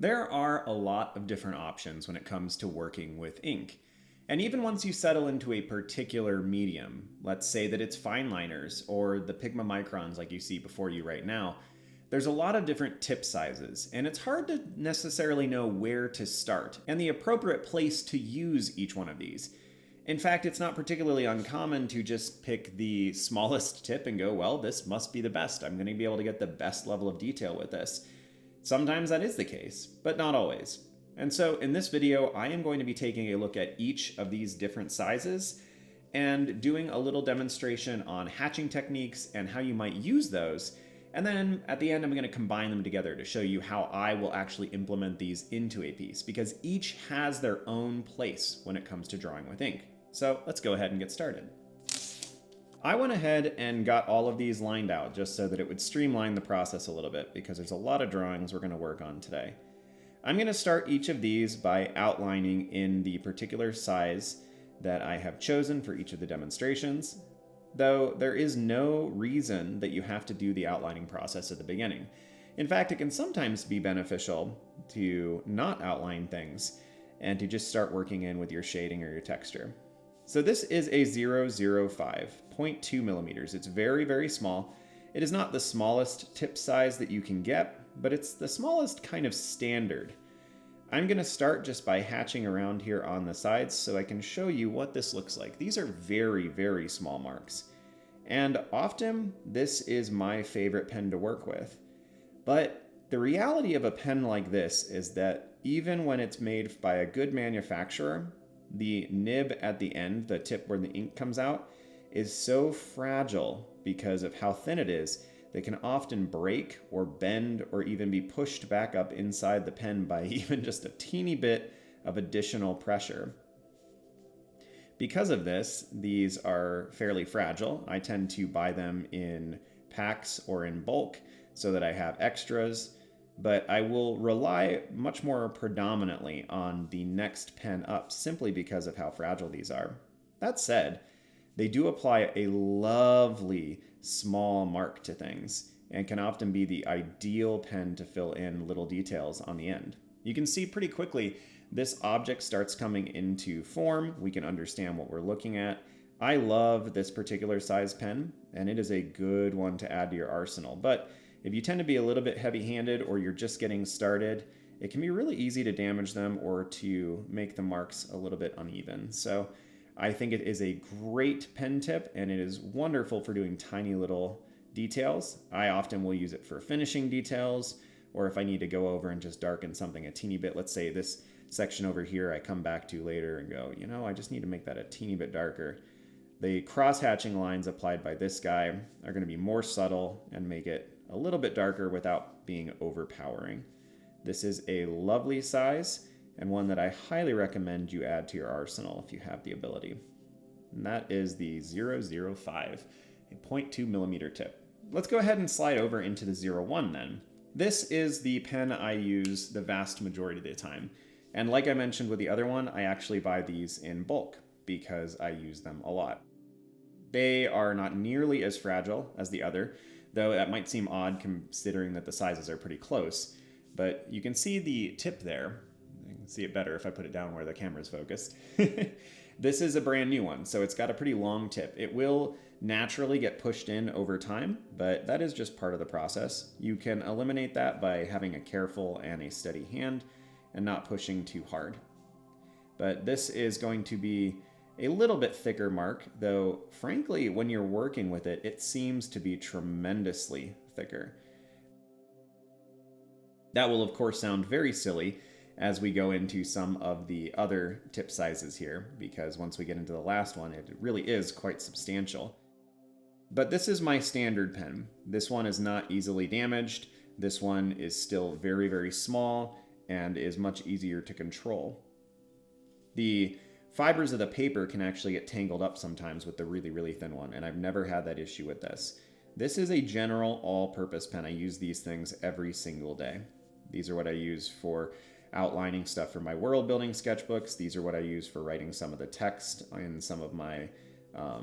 There are a lot of different options when it comes to working with ink. And even once you settle into a particular medium, let's say that it's fine liners or the Pigma microns like you see before you right now, there's a lot of different tip sizes, and it's hard to necessarily know where to start and the appropriate place to use each one of these. In fact, it's not particularly uncommon to just pick the smallest tip and go, well, this must be the best. I'm going to be able to get the best level of detail with this. Sometimes that is the case, but not always. And so in this video, I am going to be taking a look at each of these different sizes and doing a little demonstration on hatching techniques and how you might use those. And then at the end, I'm going to combine them together to show you how I will actually implement these into a piece, because each has their own place when it comes to drawing with ink. So let's go ahead and get started. I went ahead and got all of these lined out just so that it would streamline the process a little bit, because there's a lot of drawings we're going to work on today. I'm going to start each of these by outlining in the particular size that I have chosen for each of the demonstrations, though there is no reason that you have to do the outlining process at the beginning. In fact, it can sometimes be beneficial to not outline things and to just start working in with your shading or your texture. So this is a 005, 0.2 millimeters. It's very, very small. It is not the smallest tip size that you can get, but it's the smallest kind of standard. I'm going to start just by hatching around here on the sides so I can show you what this looks like. These are very, very small marks. And often this is my favorite pen to work with. But the reality of a pen like this is that even when it's made by a good manufacturer, the nib at the end, the tip where the ink comes out, is so fragile because of how thin it is. They can often break or bend or even be pushed back up inside the pen by even just a teeny bit of additional pressure. Because of this, these are fairly fragile. I tend to buy them in packs or in bulk so that I have extras, but I will rely much more predominantly on the next pen up simply because of how fragile these are. That said, they do apply a lovely small mark to things and can often be the ideal pen to fill in little details on the end. You can see pretty quickly this object starts coming into form. We can understand what we're looking at. I love this particular size pen, and it is a good one to add to your arsenal. But if you tend to be a little bit heavy-handed or you're just getting started, it can be really easy to damage them or to make the marks a little bit uneven. So I think it is a great pen tip, and it is wonderful for doing tiny little details. I often will use it for finishing details, or if I need to go over and just darken something a teeny bit. Let's say this section over here I come back to later and go, you know, I just need to make that a teeny bit darker. The cross-hatching lines applied by this guy are going to be more subtle and make it a little bit darker without being overpowering. This is a lovely size, and one that I highly recommend you add to your arsenal if you have the ability. And that is the 005, a 0.2 millimeter tip. Let's go ahead and slide over into the 01 then. This is the pen I use the vast majority of the time. And like I mentioned with the other one, I actually buy these in bulk because I use them a lot. They are not nearly as fragile as the other, though that might seem odd considering that the sizes are pretty close. But you can see the tip there. You can see it better if I put it down where the camera is focused. This is a brand new one, so it's got a pretty long tip. It will naturally get pushed in over time, but that is just part of the process. You can eliminate that by having a careful and a steady hand and not pushing too hard. But this is going to be a little bit thicker mark, though frankly, when you're working with it, it seems to be tremendously thicker. That will of course sound very silly as we go into some of the other tip sizes here, because once we get into the last one, it really is quite substantial. But this is my standard pen. This one is not easily damaged. This one is still very, very small and is much easier to control. The fibers of the paper can actually get tangled up sometimes with the really, really thin one, and I've never had that issue with this. This is a general all-purpose pen. I use these things every single day. These are what I use for outlining stuff for my world building sketchbooks. These are what I use for writing some of the text in some of my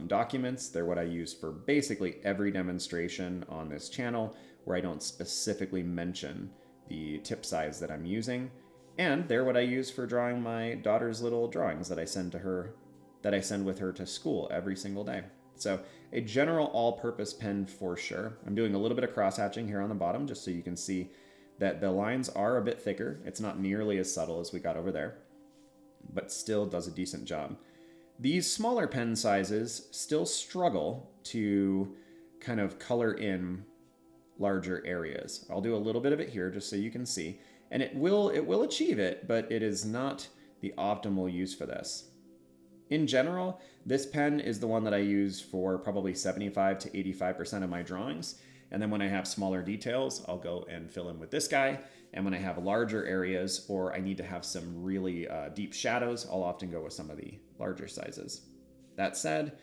documents. They're what I use for basically every demonstration on this channel where I don't specifically mention the tip size that I'm using, and they're what I use for drawing my daughter's little drawings that I send to her, that I send with her to school every single day. So a general all-purpose pen for sure. I'm doing a little bit of cross-hatching here on the bottom just so you can see that the lines are a bit thicker. It's not nearly as subtle as we got over there, but still does a decent job. These smaller pen sizes still struggle to kind of color in larger areas. I'll do a little bit of it here just so you can see. And it will achieve it, but it is not the optimal use for this. In general, this pen is the one that I use for probably 75 to 85% of my drawings. And then when I have smaller details, I'll go and fill in with this guy. And when I have larger areas or I need to have some really deep shadows, I'll often go with some of the larger sizes. That said,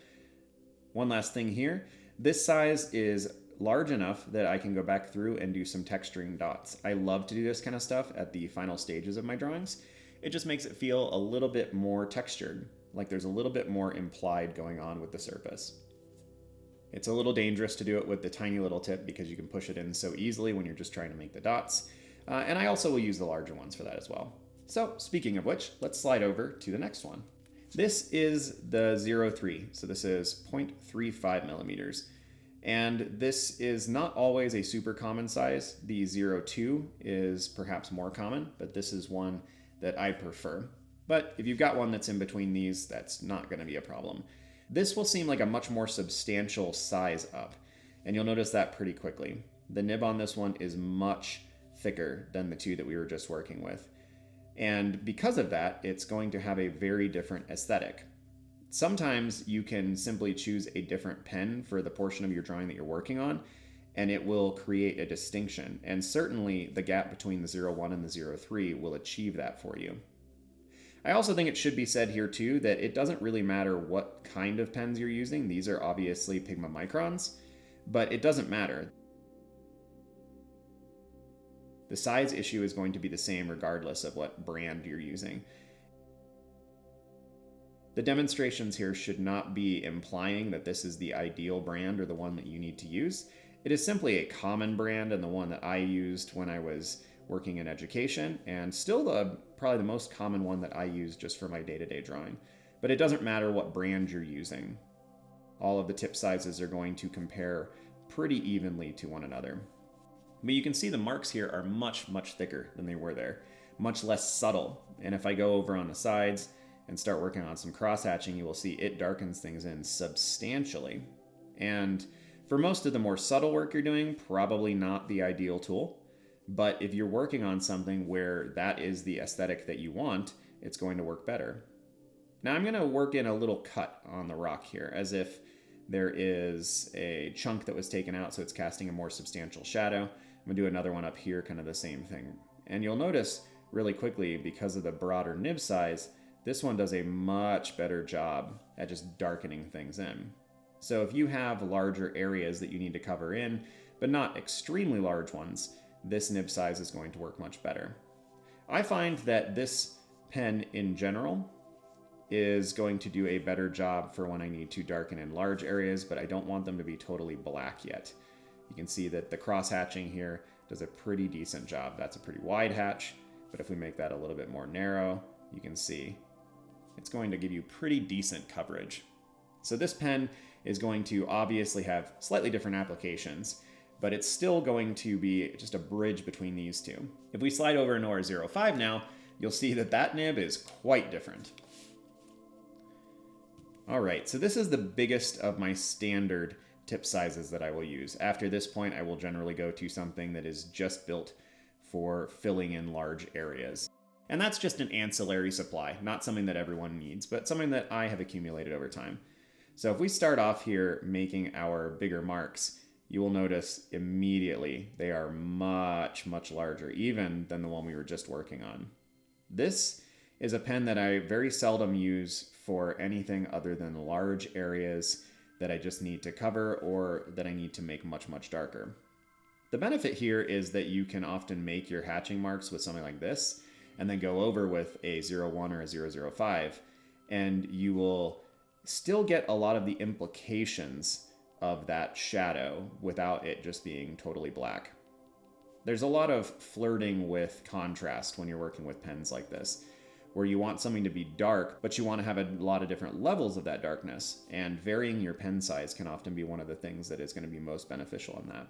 one last thing here. This size is large enough that I can go back through and do some texturing dots. I love to do this kind of stuff at the final stages of my drawings. It just makes it feel a little bit more textured, like there's a little bit more implied going on with the surface. It's a little dangerous to do it with the tiny little tip because you can push it in so easily when you're just trying to make the dots. And I also will use the larger ones for that as well. So speaking of which, let's slide over to the next one. This is the 03, so this is 0.35 millimeters. And this is not always a super common size. The 02 is perhaps more common, but this is one that I prefer. But if you've got one that's in between these, that's not going to be a problem. This will seem like a much more substantial size up, and you'll notice that pretty quickly. The nib on this one is much thicker than the two that we were just working with. And because of that, it's going to have a very different aesthetic. Sometimes you can simply choose a different pen for the portion of your drawing that you're working on, and it will create a distinction. And certainly the gap between the 01 and the 03 will achieve that for you. I also think it should be said here too that it doesn't really matter what kind of pens you're using. These are obviously Pigma Microns, but it doesn't matter. The size issue is going to be the same regardless of what brand you're using. The demonstrations here should not be implying that this is the ideal brand or the one that you need to use. It is simply a common brand and the one that I used when I was working in education, and still probably the most common one that I use just for my day-to-day drawing. But it doesn't matter what brand you're using. All of the tip sizes are going to compare pretty evenly to one another. But you can see the marks here are much, much thicker than they were there, much less subtle. And if I go over on the sides and start working on some cross-hatching, you will see it darkens things in substantially. And for most of the more subtle work you're doing, probably not the ideal tool. But if you're working on something where that is the aesthetic that you want, it's going to work better. Now I'm going to work in a little cut on the rock here, as if there is a chunk that was taken out, so it's casting a more substantial shadow. I'm going to do another one up here, kind of the same thing. And you'll notice really quickly, because of the broader nib size, this one does a much better job at just darkening things in. So if you have larger areas that you need to cover in, but not extremely large ones, this nib size is going to work much better. I find that this pen in general is going to do a better job for when I need to darken in large areas, but I don't want them to be totally black yet. You can see that the cross hatching here does a pretty decent job. That's a pretty wide hatch, but if we make that a little bit more narrow, you can see it's going to give you pretty decent coverage. So this pen is going to obviously have slightly different applications, but it's still going to be just a bridge between these two. If we slide over into our 05 now, you'll see that that nib is quite different. All right, so this is the biggest of my standard tip sizes that I will use. After this point, I will generally go to something that is just built for filling in large areas. And that's just an ancillary supply, not something that everyone needs, but something that I have accumulated over time. So if we start off here making our bigger marks, you will notice immediately they are much, much larger, even than the one we were just working on. This is a pen that I very seldom use for anything other than large areas that I just need to cover or that I need to make much, much darker. The benefit here is that you can often make your hatching marks with something like this and then go over with a 01 or a 005, and you will still get a lot of the implications of that shadow without it just being totally black. there's a lot of flirting with contrast when you're working with pens like this, where you want something to be dark, but you want to have a lot of different levels of that darkness, and varying your pen size can often be one of the things that is going to be most beneficial in that.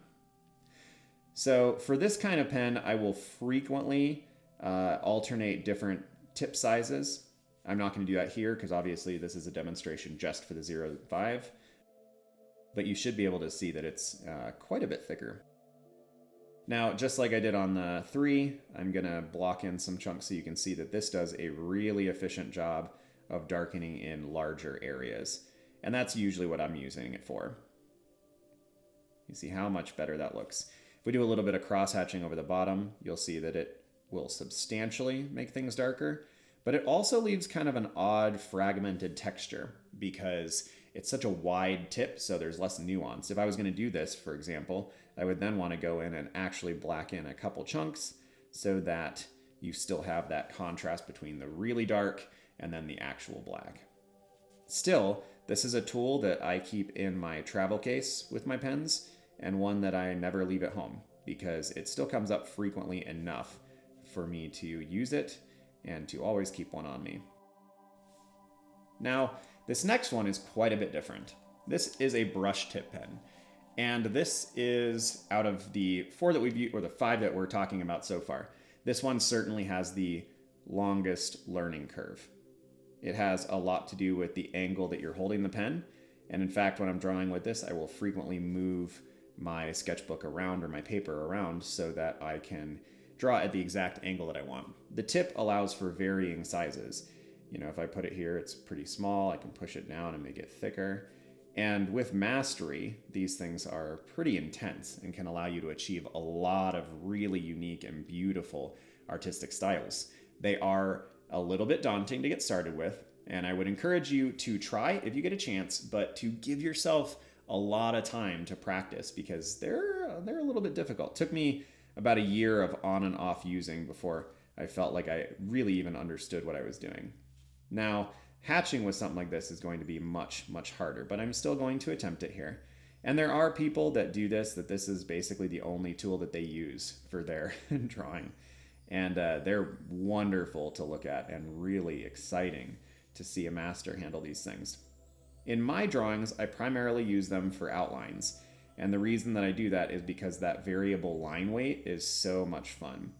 So for this kind of pen, I will frequently alternate different tip sizes. I'm not going to do that here because obviously this is a demonstration just for the 0.5, but you should be able to see that it's quite a bit thicker. Now, just like I did on the 3, I'm going to block in some chunks so you can see that this does a really efficient job of darkening in larger areas. And that's usually what I'm using it for. You see how much better that looks. If we do a little bit of cross-hatching over the bottom, you'll see that it will substantially make things darker, but it also leaves kind of an odd fragmented texture because it's such a wide tip, so there's less nuance. If I was going to do this, for example, I would then want to go in and actually black in a couple chunks so that you still have that contrast between the really dark and then the actual black. Still, this is a tool that I keep in my travel case with my pens, and one that I never leave at home because it still comes up frequently enough for me to use it and to always keep one on me. Now, this next one is quite a bit different. This is a brush tip pen, and this is out of the 4 that we've used, or the 5 that we're talking about so far. This one certainly has the longest learning curve. It has a lot to do with the angle that you're holding the pen, and in fact, when I'm drawing with this, I will frequently move my sketchbook around or my paper around so that I can draw at the exact angle that I want. The tip allows for varying sizes. You know, if I put it here, it's pretty small. I can push it down and make it thicker. And with mastery, these things are pretty intense and can allow you to achieve a lot of really unique and beautiful artistic styles. They are a little bit daunting to get started with, and I would encourage you to try if you get a chance, but to give yourself a lot of time to practice because they're a little bit difficult. It took me about a year of on and off using before I felt like I really even understood what I was doing. Now, hatching with something like this is going to be much, much harder, but I'm still going to attempt it here. And there are people that do this, that this is basically the only tool that they use for their drawing. And they're wonderful to look at and really exciting to see a master handle these things. In my drawings, I primarily use them for outlines. And the reason that I do that is because that variable line weight is so much fun.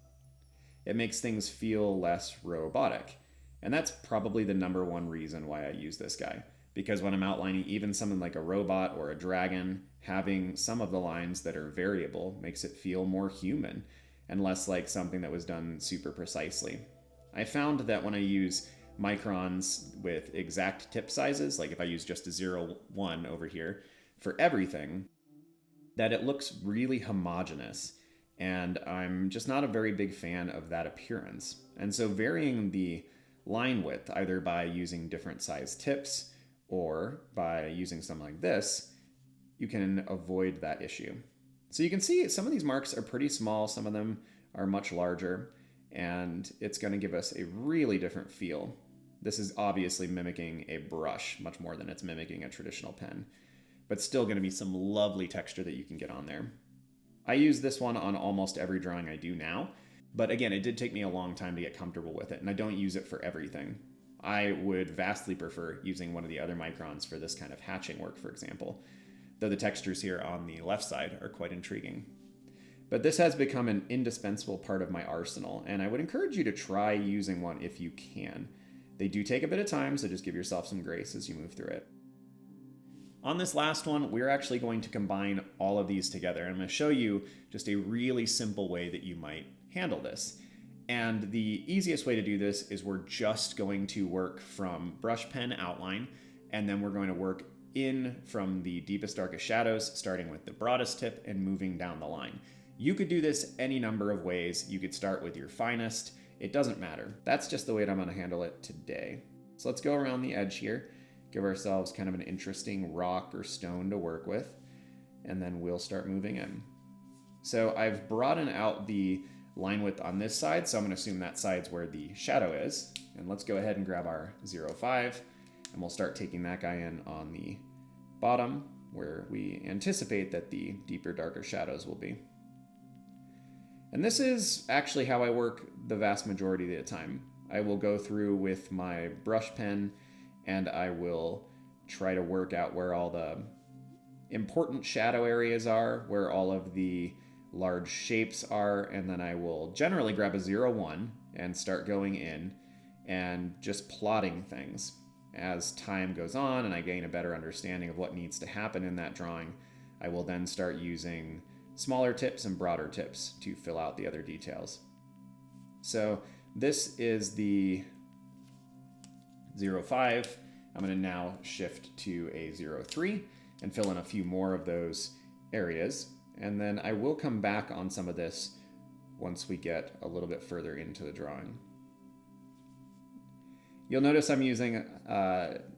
It makes things feel less robotic. And that's probably the number one reason why I use this guy. Because when I'm outlining even something like a robot or a dragon, having some of the lines that are variable makes it feel more human and less like something that was done super precisely. I found that when I use microns with exact tip sizes, like if I use just a 0.1 over here for everything, that it looks really homogeneous. And I'm just not a very big fan of that appearance. And so varying the line width, either by using different size tips or by using something like this, you can avoid that issue. So you can see some of these marks are pretty small, some of them are much larger, and it's going to give us a really different feel. This is obviously mimicking a brush much more than it's mimicking a traditional pen, but still going to be some lovely texture that you can get on there. I use this one on almost every drawing I do now, but again, it did take me a long time to get comfortable with it, and I don't use it for everything. I would vastly prefer using one of the other microns for this kind of hatching work, for example, though the textures here on the left side are quite intriguing. But this has become an indispensable part of my arsenal, and I would encourage you to try using one if you can. They do take a bit of time, so just give yourself some grace as you move through it. On this last one, we're actually going to combine all of these together. I'm going to show you just a really simple way that you might handle this. And the easiest way to do this is we're just going to work from brush pen outline, and then we're going to work in from the deepest, darkest shadows, starting with the broadest tip and moving down the line. You could do this any number of ways. You could start with your finest. It doesn't matter. That's just the way that I'm going to handle it today. So let's go around the edge here, give ourselves kind of an interesting rock or stone to work with, and then we'll start moving in. So I've broadened out the line width on this side, so I'm going to assume that side's where the shadow is. And let's go ahead and grab our 0.5, and we'll start taking that guy in on the bottom, where we anticipate that the deeper, darker shadows will be. And this is actually how I work the vast majority of the time. I will go through with my brush pen and I will try to work out where all the important shadow areas are, where all of the large shapes are, and then I will generally grab a 0, 1 and start going in and just plotting things. As time goes on and I gain a better understanding of what needs to happen in that drawing, I will then start using smaller tips and broader tips to fill out the other details. So this is the 0, 5. I'm going to now shift to a 0, 3 and fill in a few more of those areas. And then I will come back on some of this once we get a little bit further into the drawing. You'll notice I'm using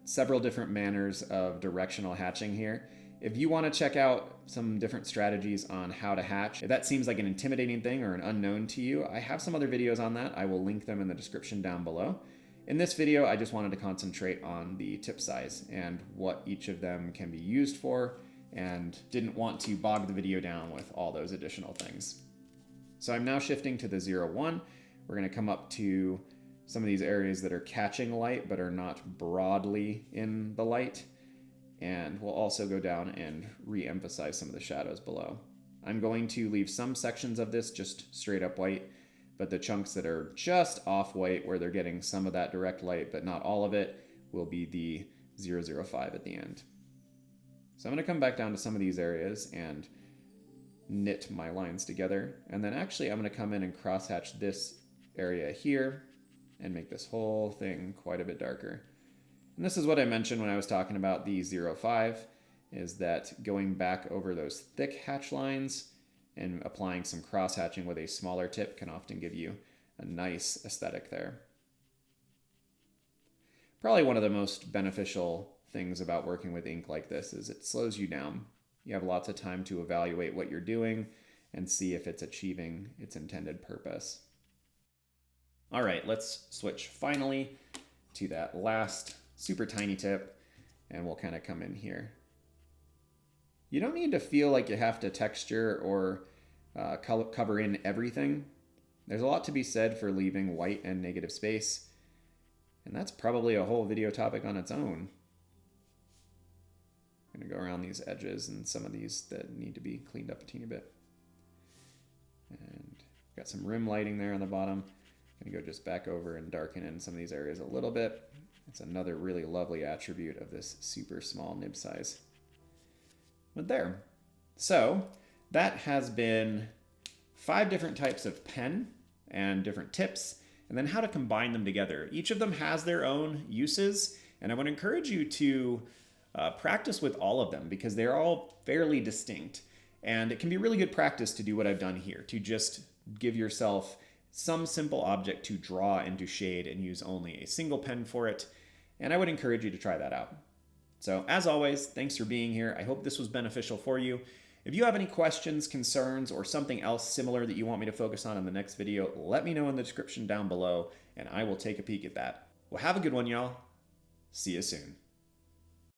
several different manners of directional hatching here. If you want to check out some different strategies on how to hatch, if that seems like an intimidating thing or an unknown to you, I have some other videos on that. I will link them in the description down below. In this video, I just wanted to concentrate on the tip size and what each of them can be used for, and didn't want to bog the video down with all those additional things. So I'm now shifting to the 0, 1. We're going to come up to some of these areas that are catching light but are not broadly in the light. And we'll also go down and re-emphasize some of the shadows below. I'm going to leave some sections of this just straight up white, but the chunks that are just off white, where they're getting some of that direct light but not all of it, will be the 0, 0, 5 at the end. So I'm going to come back down to some of these areas and knit my lines together. And then actually I'm going to come in and crosshatch this area here and make this whole thing quite a bit darker. And this is what I mentioned when I was talking about the 0, 5, is that going back over those thick hatch lines and applying some cross hatching with a smaller tip can often give you a nice aesthetic there. Probably one of the most beneficial things about working with ink like this is it slows you down. You have lots of time to evaluate what you're doing and see if it's achieving its intended purpose. All right, let's switch finally to that last super tiny tip, and we'll kind of come in here. You don't need to feel like you have to texture or cover in everything. There's a lot to be said for leaving white and negative space, and that's probably a whole video topic on its own. I'm gonna go around these edges and some of these that need to be cleaned up a teeny bit. And got some rim lighting there on the bottom. I'm gonna go just back over and darken in some of these areas a little bit. It's another really lovely attribute of this super small nib size. But there. So that has been 5 different types of pen and different tips, and then how to combine them together. Each of them has their own uses, and I would encourage you to practice with all of them because they're all fairly distinct. And it can be really good practice to do what I've done here, to just give yourself some simple object to draw and to shade and use only a single pen for it. And I would encourage you to try that out. So as always, thanks for being here. I hope this was beneficial for you. If you have any questions, concerns, or something else similar that you want me to focus on in the next video, let me know in the description down below and I will take a peek at that. Well, have a good one, y'all. See you soon.